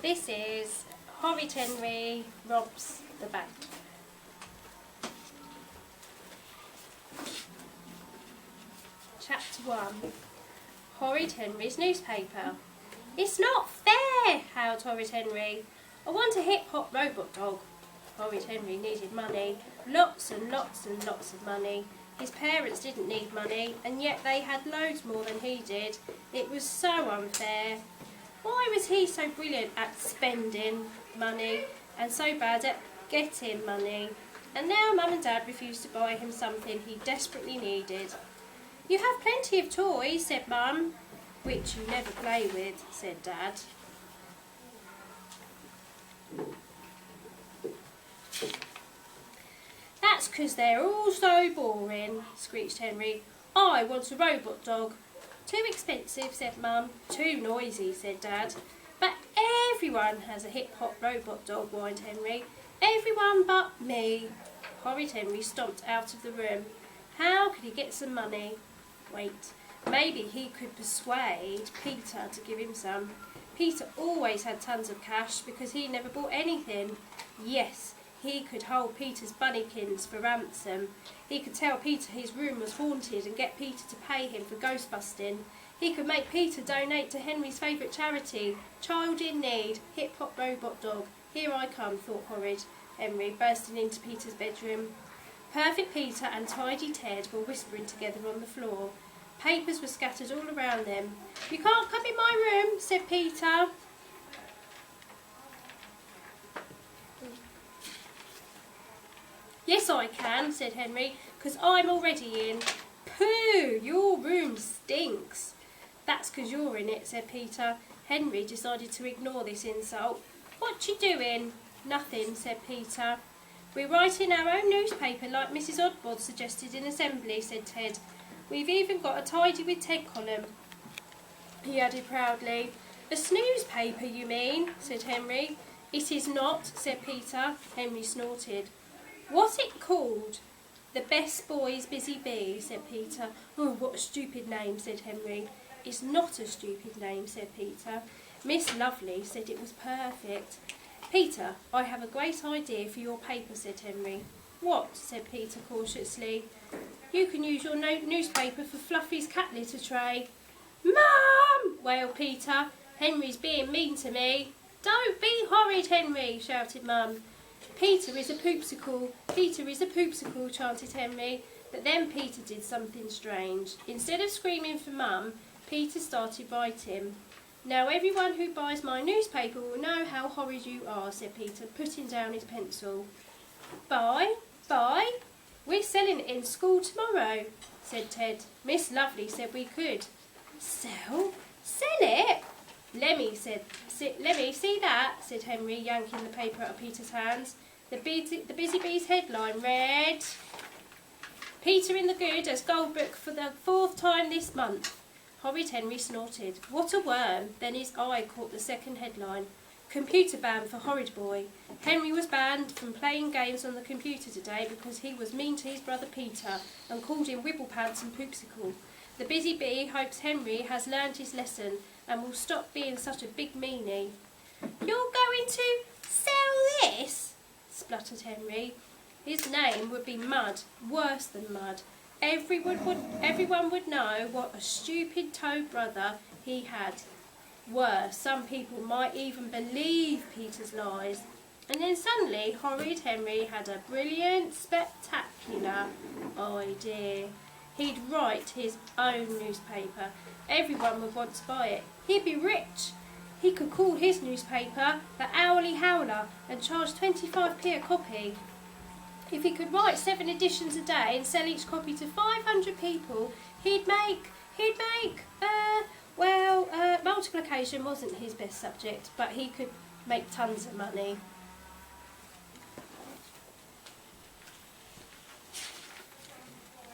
This is Horrid Henry Robs the Bank. Chapter 1. Horrid Henry's newspaper. "It's not fair," howled Horrid Henry. "I want a hip-hop robot dog." Horrid Henry needed money. Lots and lots and lots of money. His parents didn't need money, and yet they had loads more than he did. It was so unfair. Why was he so brilliant at spending money and so bad at getting money? And now Mum and Dad refused to buy him something he desperately needed. "You have plenty of toys," said Mum. "Which you never play with," said Dad. "That's 'cause they're all so boring," screeched Henry. "I want a robot dog." "Too expensive," said Mum. "Too noisy," said Dad. "But everyone has a hip-hop robot dog," whined Henry. "Everyone but me." Horrid Henry stomped out of the room. How could he get some money? Wait, maybe he could persuade Peter to give him some. Peter always had tons of cash because he never bought anything. Yes, he could hold Peter's bunnykins for ransom. He could tell Peter his room was haunted and get Peter to pay him for ghost busting. He could make Peter donate to Henry's favourite charity, Child in Need, hip-hop robot dog. Here I come, thought Horrid Henry, bursting into Peter's bedroom. Perfect Peter and Tidy Ted were whispering together on the floor. Papers were scattered all around them. "You can't come in my room," said Peter. "Yes, I can," said Henry, "'cause I'm already in." "Pooh, your room stinks." "That's 'cause you're in it," said Peter. Henry decided to ignore this insult. "What you doing?" "Nothing," said Peter. "We're writing our own newspaper like Mrs. Oddbod suggested in assembly," said Ted. "We've even got a Tidy with Ted column," he added proudly. "A snooze paper, you mean?" said Henry. "It is not," said Peter. Henry snorted. "What's it called?" "The Best Boys Busy Bee," said Peter. "Oh, what a stupid name," said Henry. "It's not a stupid name," said Peter. Miss Lovely said it was perfect. "Peter, I have a great idea for your paper," said Henry. "What?" said Peter cautiously. "You can use your newspaper for Fluffy's cat litter tray." "Mum!" wailed Peter. "Henry's being mean to me." "Don't be horrid, Henry," shouted Mum. "Peter is a poopsicle, Peter is a poopsicle," chanted Henry. But then Peter did something strange. Instead of screaming for Mum, Peter started writing. "Now everyone who buys my newspaper will know how horrid you are," said Peter, putting down his pencil. "Buy? Buy? We're selling it in school tomorrow," said Ted. Miss Lovely said we could. "Sell? Sell it? Let me see that," said Henry, yanking the paper out of Peter's hands. The Busy Bee's headline read, "Peter in the Good as Goldbook for the 4th time this month." Horrid Henry snorted. What a worm! Then his eye caught the second headline. "Computer ban for Horrid Boy. Henry was banned from playing games on the computer today because he was mean to his brother Peter and called him Wibblepants and Poopsicle. The Busy Bee hopes Henry has learned his lesson and will stop being such a big meanie." "You're going to sell this?" spluttered Henry. His name would be Mud, worse than Mud. Everyone would know what a stupid toad brother he had. Worse, some people might even believe Peter's lies. And then suddenly Horrid Henry had a brilliant, spectacular idea. He'd write his own newspaper. Everyone would want to buy it. He'd be rich. He could call his newspaper the Owly Howler and charge 25p a copy. If he could write 7 editions a day and sell each copy to 500 people, he'd make, multiplication wasn't his best subject, but he could make tons of money.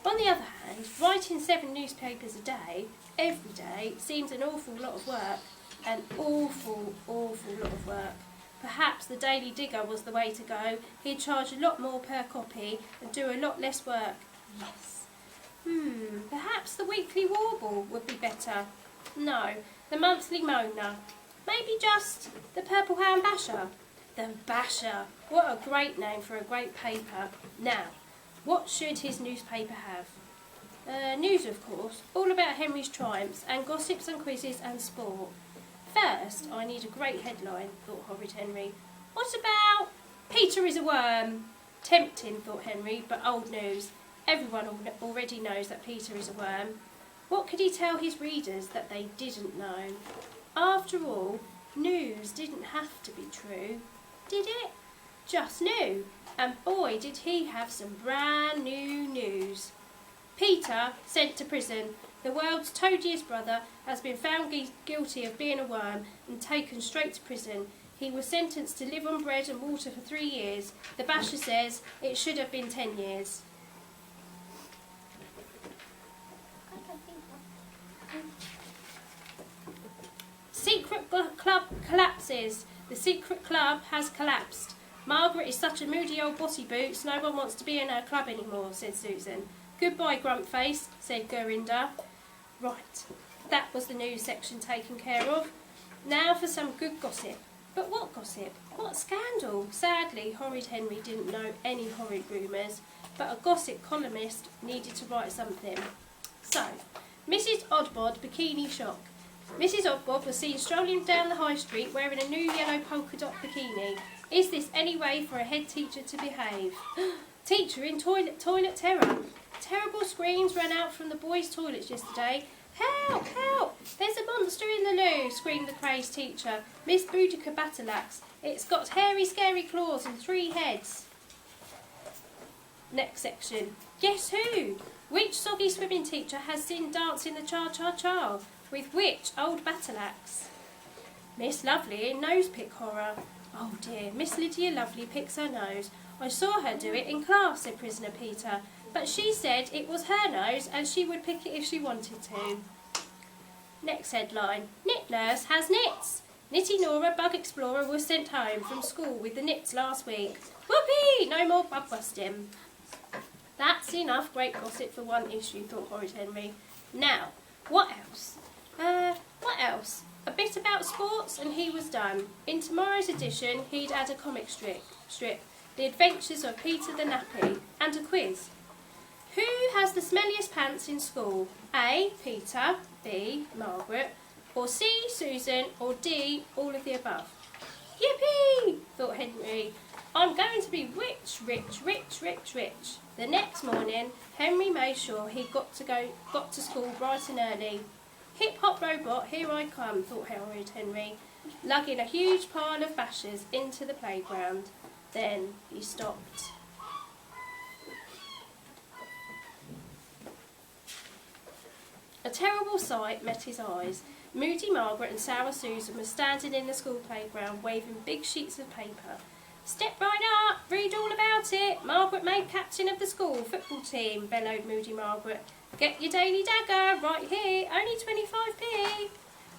On the other hand, writing 7 newspapers a day, every day, seemed an awful lot of work. An awful lot of work. Perhaps the Daily Digger was the way to go. He'd charge a lot more per copy and do a lot less work. Yes. Perhaps the Weekly Warble would be better. No, the Monthly Moaner. Maybe just the Purple Hand Basher. The Basher. What a great name for a great paper. Now, what should his newspaper have? News, of course, all about Henry's triumphs, and gossips and quizzes and sport. First, I need a great headline, thought Horrid Henry. What about Peter is a worm? Tempting, thought Henry, but old news. Everyone already knows that Peter is a worm. What could he tell his readers that they didn't know? After all, news didn't have to be true, did it? Just new, and boy did he have some brand new news. Peter, sent to prison. The world's toadiest brother has been found guilty of being a worm and taken straight to prison. He was sentenced to live on bread and water for 3 years. The Basher says it should have been 10 years. Secret club collapses. The secret club has collapsed. Margaret is such a moody old bossy boots, no one wants to be in her club anymore, said Susan. Goodbye, Grumpface, said Gerinda. Right, that was the news section taken care of. Now for some good gossip. But what gossip? What scandal? Sadly, Horrid Henry didn't know any horrid rumours, but a gossip columnist needed to write something. So, Mrs. Oddbod bikini shock. Mrs. Oddbod was seen strolling down the high street wearing a new yellow polka dot bikini. Is this any way for a head teacher to behave? Teacher in toilet terror. Terrible screams ran out from the boys' toilets yesterday. Help! Help! There's a monster in the loo, screamed the crazed teacher. Miss Boudica Battalax. It's got hairy, scary claws and 3 heads. Next section. Guess who? Which soggy swimming teacher has seen dancing the cha-cha-cha? With which old Battalax? Miss Lovely in nose pick horror. Oh dear, Miss Lydia Lovely picks her nose. I saw her do it in class, said prisoner Peter. But she said it was her nose and she would pick it if she wanted to. Next headline. Knit nurse has knits. Knitty Nora Bug Explorer was sent home from school with the knits last week. Whoopee! No more bug busting. That's enough great gossip for one issue, thought Horrid Henry. Now, what else? What else? A bit about sports and he was done. In tomorrow's edition, he'd add a comic strip, The Adventures of Peter the Nappy, and a quiz. Who has the smelliest pants in school? A. Peter, B. Margaret, or C. Susan, or D. all of the above? Yippee! Thought Henry. I'm going to be rich, rich, rich, rich, rich. The next morning, Henry made sure he got to school bright and early. Hip hop robot, here I come, thought Horrid Henry, lugging a huge pile of bashers into the playground. Then he stopped. A terrible sight met his eyes. Moody Margaret and Sour Susan were standing in the school playground waving big sheets of paper. Step right up, read all about it. Margaret made captain of the school football team, bellowed Moody Margaret. Get your daily dagger, right here, only 25p.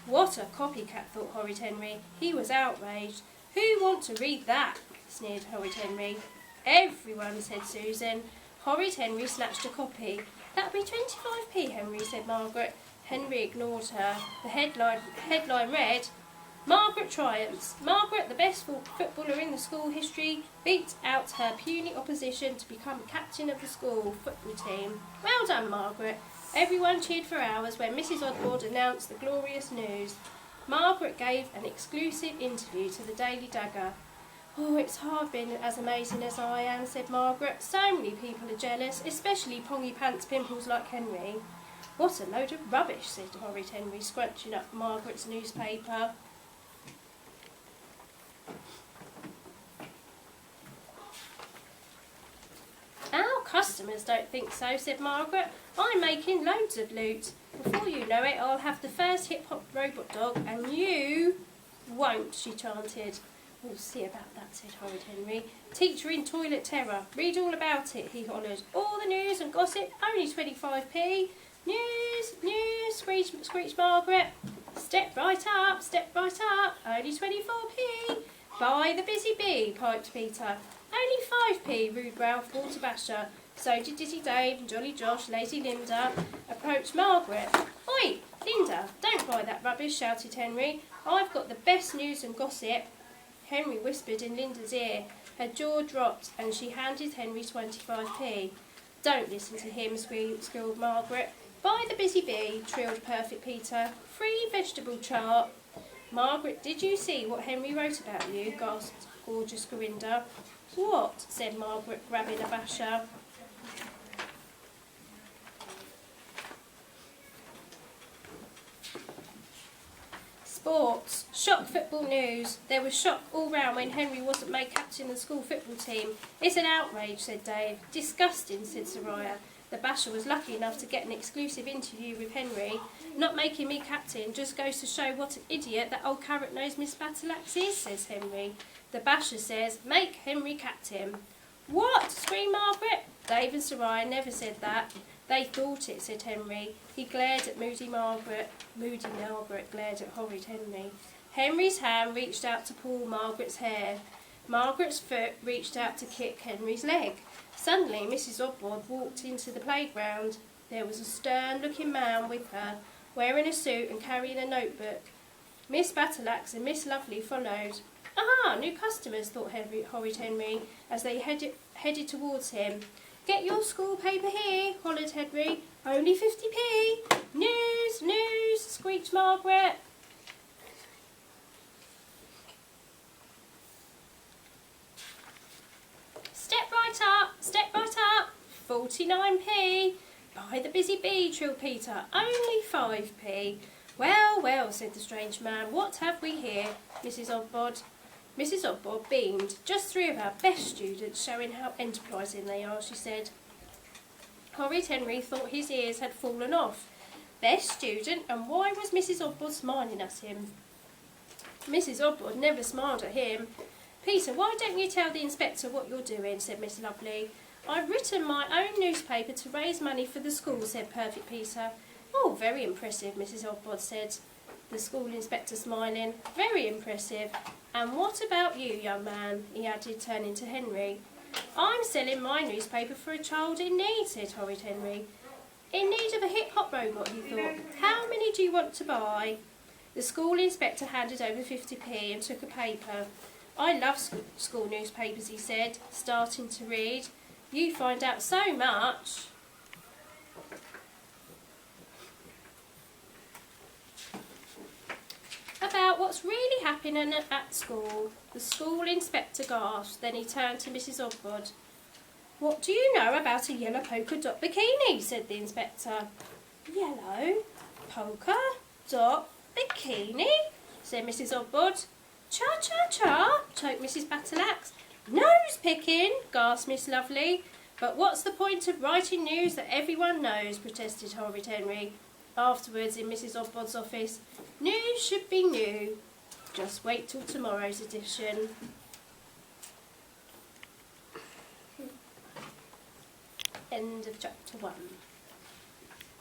What a copycat, thought Horrid Henry. He was outraged. Who want to read that? Sneered Horrid Henry. Everyone, said Susan. Horrid Henry snatched a copy. That'll be 25p, Henry, said Margaret. Henry ignored her. The headline read, Margaret triumphs. Margaret, the best footballer in the school history, beat out her puny opposition to become captain of the school football team. Well done, Margaret. Everyone cheered for hours when Mrs. Oddbod announced the glorious news. Margaret gave an exclusive interview to the Daily Dagger. Oh, it's hard being as amazing as I am, said Margaret. So many people are jealous, especially pongy pants pimples like Henry. What a load of rubbish, said Horrid Henry, scrunching up Margaret's newspaper. Our customers don't think so, said Margaret. I'm making loads of loot. Before you know it, I'll have the first hip-hop robot dog, and you won't, she chanted. We'll see about that, said Horrid Henry. Teacher in toilet terror. Read all about it, he hollered. All the news and gossip, only 25p. News, screeched Margaret. Step right up, only 24p. By the busy bee, piped Peter. Only 5p, rude Ralph Waterbasher. So did Dizzy Dave and Jolly Josh, Lazy Linda approached Margaret. Oi, Linda, don't buy that rubbish, shouted Henry. I've got the best news and gossip. Henry whispered in Linda's ear. Her jaw dropped and she handed Henry 25p. Don't listen to him, squealed Margaret. Buy the Busy Bee, trilled Perfect Peter. Free vegetable chart. Margaret, did you see what Henry wrote about you? Gasped gorgeous Gerinda. What? Said Margaret, grabbing a basher. Sports. Shock football news. There was shock all round when Henry wasn't made captain of the school football team. It's an outrage, said Dave. Disgusting, said Soraya. The basher was lucky enough to get an exclusive interview with Henry. Not making me captain just goes to show what an idiot that old carrot-nosed Miss Battleaxe is, says Henry. The basher says, make Henry captain. What? Screamed Margaret. Dave and Soraya never said that. They thought it, said Henry. He glared at Moody Margaret. Moody Margaret glared at Horrid Henry. Henry's hand reached out to pull Margaret's hair. Margaret's foot reached out to kick Henry's leg. Suddenly, Mrs. Osborne walked into the playground. There was a stern-looking man with her, wearing a suit and carrying a notebook. Miss Battleaxe and Miss Lovely followed. Aha, new customers, thought Horrid Henry, as they headed towards him. Get your school paper here, hollered Henry. Only 50p. News, news, squeaked Margaret. Step right up. 49p. Buy the Busy Bee, trilled Peter. Only 5p. Well, well, said the strange man. What have we here? Mrs. Osborne beamed. Just 3 of our best students, showing how enterprising they are, she said. Horrid Henry thought his ears had fallen off. Best student, and why was Mrs. Osborne smiling at him? Mrs. Osborne never smiled at him. Peter, why don't you tell the inspector what you're doing, said Miss Lovely. I've written my own newspaper to raise money for the school, said Perfect Peter. Oh, very impressive, Mrs. Osborne said. The school inspector smiling. Very impressive. And what about you, young man? He added, turning to Henry. I'm selling my newspaper for a child in need, said Horrid Henry. In need of a hip-hop robot, he thought. How many do you want to buy? The school inspector handed over 50p and took a paper. I love school newspapers, he said, starting to read. You find out so much. About what's really happening at school. The school inspector gasped, then he turned to Mrs. Osborne. What do you know about a yellow polka dot bikini? Said the inspector. Yellow polka dot bikini? Said Mrs. Osborne. Cha-cha-cha, choked Mrs. Battleaxe. Nose picking, gasped Miss Lovely. But what's the point of writing news that everyone knows? Protested Horrid Henry. Afterwards, in Mrs. Osborne's office, news should be new. Just wait till tomorrow's edition. End of chapter 1.